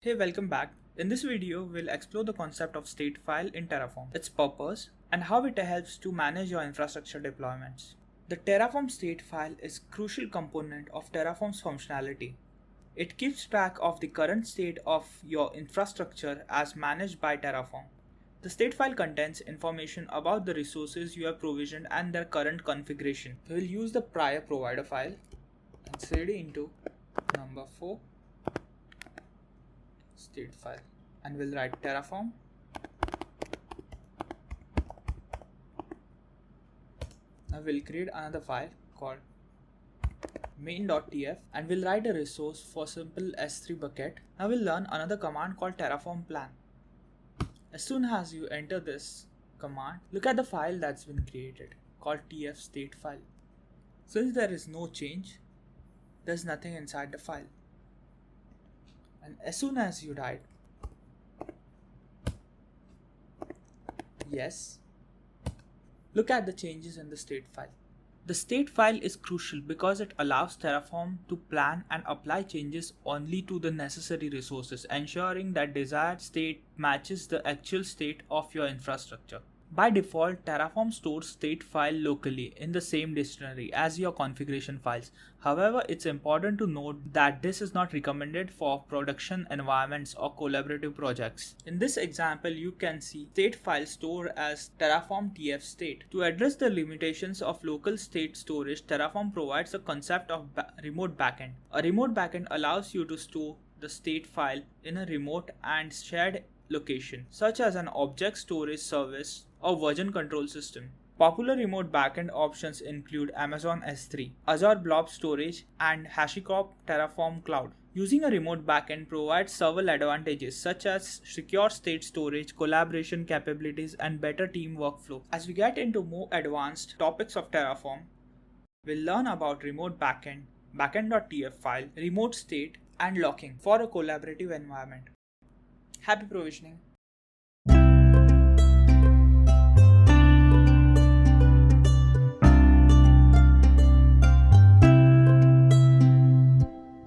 Hey, welcome back. In this video, we'll explore the concept of state file in Terraform, its purpose, and how it helps to manage your infrastructure deployments. The Terraform state file is a crucial component of Terraform's functionality. It keeps track of the current state of your infrastructure as managed by Terraform. The state file contains information about the resources you have provisioned and their current configuration. We'll use the prior provider file and cd into number 4 state file, and we'll write Terraform now we'll create another file called main.tf and we'll write a resource for simple s3 bucket. Now we'll learn another command called Terraform plan. As soon as you enter this command, look at the file that's been created called tf state file. Since there is no change, there's nothing inside the file. And as soon as you write yes, look at the changes in the state file. The state file is crucial because it allows Terraform to plan and apply changes only to the necessary resources, ensuring that desired state matches the actual state of your infrastructure. By default, Terraform stores state file locally in the same dictionary as your configuration files. However, it's important to note that this is not recommended for production environments or collaborative projects. In this example, you can see state file stored as Terraform tf state. To address the limitations of local state storage, Terraform provides the concept of remote backend. A remote backend allows you to store the state file in a remote and shared location, such as an object storage service or version control system. Popular remote backend options include Amazon S3, Azure Blob Storage, and HashiCorp Terraform Cloud. Using a remote backend provides several advantages such as secure state storage, collaboration capabilities, and better team workflow. As we get into more advanced topics of Terraform, we'll learn about remote backend, backend.tf file, remote state, and locking for a collaborative environment. Happy provisioning!